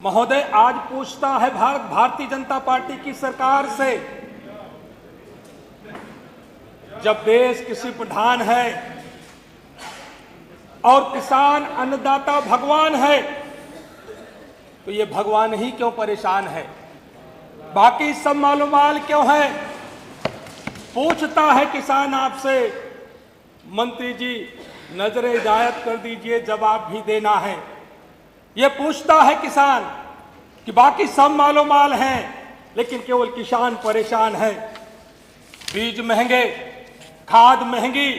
महोदय, आज पूछता है भारतीय जनता पार्टी की सरकार से, जब देश कृषि प्रधान है और किसान अन्नदाता भगवान है, तो ये भगवान ही क्यों परेशान है? बाकी सब मालूमाल क्यों है? पूछता है किसान आपसे। मंत्री जी, नजरे हिदायत कर दीजिए, जवाब भी देना है। ये पूछता है किसान कि बाकी सब मालूमाल हैं, लेकिन केवल किसान परेशान है। बीज महंगे, खाद महंगी,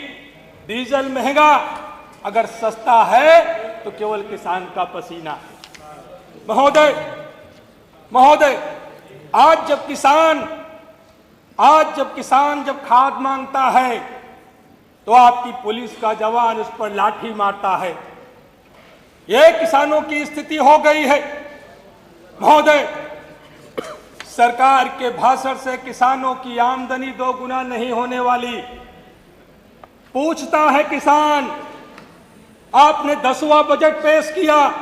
डीजल महंगा, अगर सस्ता है तो केवल किसान का पसीना। महोदय, आज जब किसान जब खाद मांगता है तो आपकी पुलिस का जवान उस पर लाठी मारता है। यह किसानों की स्थिति हो गई है। महोदय, सरकार के भाषण से किसानों की आमदनी 2 गुना नहीं होने वाली। पूछता है किसान, आपने 10वां बजट पेश किया,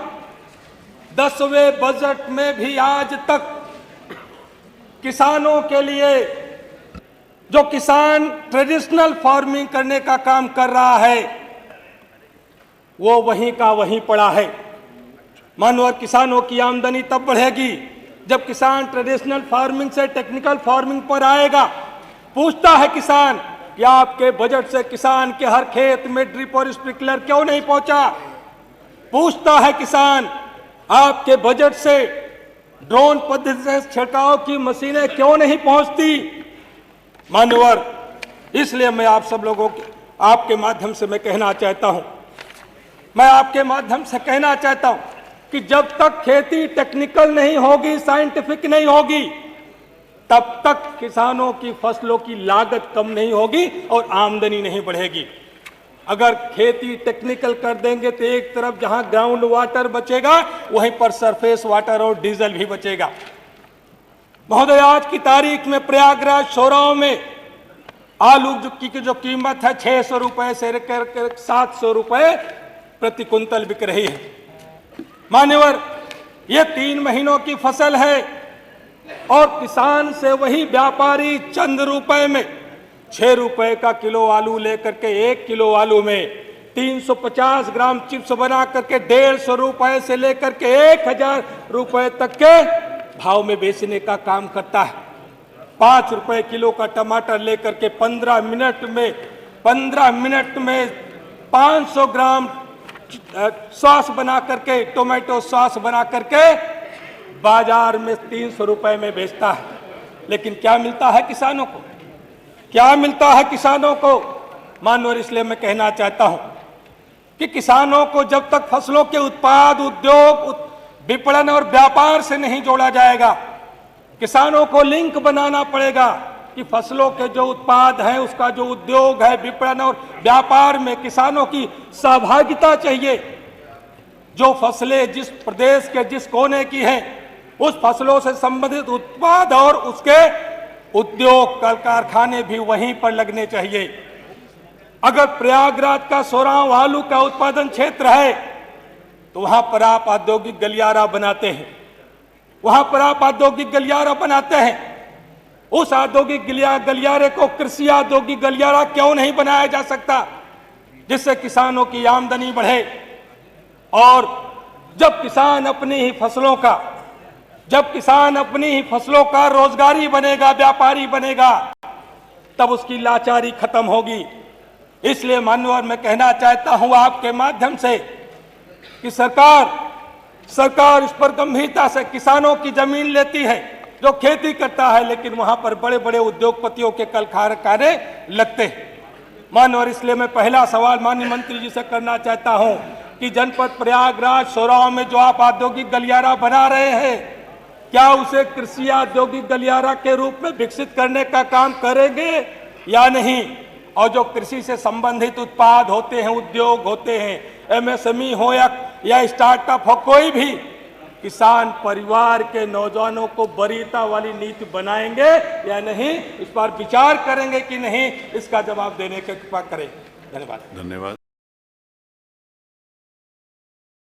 10वें बजट में भी आज तक किसानों के लिए, जो किसान ट्रेडिशनल फार्मिंग करने का काम कर रहा है, वो वहीं का वहीं पड़ा है। मानव किसानों की आमदनी तब बढ़ेगी जब किसान ट्रेडिशनल फार्मिंग से टेक्निकल फार्मिंग पर आएगा। पूछता है किसान कि आपके बजट से किसान के हर खेत में ड्रिप और स्प्रिंकलर क्यों नहीं पहुंचा? पूछता है किसान, आपके बजट से ड्रोन पद्धति से छिड़काव की मशीनें क्यों नहीं पहुंचती? मान्यवर, इसलिए मैं आप सब लोगों के आपके माध्यम से मैं आपके माध्यम से कहना चाहता हूं कि जब तक खेती टेक्निकल नहीं होगी, साइंटिफिक नहीं होगी, तब तक किसानों की फसलों की लागत कम नहीं होगी और आमदनी नहीं बढ़ेगी। अगर खेती टेक्निकल कर देंगे तो एक तरफ जहां ग्राउंड वाटर बचेगा, वहीं पर सरफेस वाटर और डीजल भी बचेगा। महोदय, आज की तारीख में प्रयागराज शोराव में आलू की जो कीमत है 600 रुपए से लेकर 700 रुपए प्रति कुंतल बिक रही है। मान्यवर, ये 3 महीनों की फसल है और किसान से वही व्यापारी चंद रुपए में 6 रुपए का किलो आलू लेकर के 1 किलो आलू में 350 ग्राम चिप्स बना करके 150 रुपए से लेकर के 1000 रुपए तक के भाव में बेचने का काम करता है। 5 रुपए किलो का टमाटर लेकर के 15 मिनट में 500 ग्राम सॉस बना करके, टोमेटो सॉस बना करके बाजार में 300 रुपए में बेचता है। लेकिन क्या मिलता है किसानों को? मानवर, इसलिए मैं कहना चाहता हूं कि किसानों को जब तक फसलों के उत्पाद, उद्योग, विपणन और व्यापार से नहीं जोड़ा जाएगा, किसानों को लिंक बनाना पड़ेगा कि फसलों के जो उत्पाद हैं, उसका जो उद्योग है, विपणन और व्यापार में किसानों की सहभागिता चाहिए। जो फसलें जिस प्रदेश के जिस कोने की हैं, उस फसलों से संबंधित उत्पाद और उसके उद्योग कल कारखाने भी वहीं पर लगने चाहिए। अगर प्रयागराज का सोराव आलू का उत्पादन क्षेत्र है, तो वहां पर आप औद्योगिक गलियारा बनाते हैं। उस औद्योगिक गलियारे को कृषि औद्योगिक गलियारा क्यों नहीं बनाया जा सकता, जिससे किसानों की आमदनी बढ़े? और जब किसान अपनी ही फसलों का रोजगारी बनेगा, व्यापारी बनेगा, तब उसकी लाचारी खत्म होगी। इसलिए मान्यवर, मैं कहना चाहता हूं आपके माध्यम से कि सरकार इस पर गंभीरता से किसानों की जमीन लेती है, जो खेती करता है, लेकिन वहां पर बड़े बड़े उद्योगपतियों के कल कारखाने लगते हैं। मानवर, इसलिए मैं पहला सवाल माननीय मंत्री जी से करना चाहता हूं कि जनपद प्रयागराज शोराव में जो आप औद्योगिक गलियारा बना रहे हैं, क्या उसे कृषि औद्योगिक गलियारा के रूप में विकसित करने का काम करेंगे या नहीं? और जो कृषि से संबंधित उत्पाद होते हैं, उद्योग होते हैं, MSME हो या स्टार्टअप हो, कोई भी किसान परिवार के नौजवानों को वरीयता वाली नीति बनाएंगे या नहीं, इस पर विचार करेंगे कि नहीं, इसका जवाब देने की कृपा करें। धन्यवाद।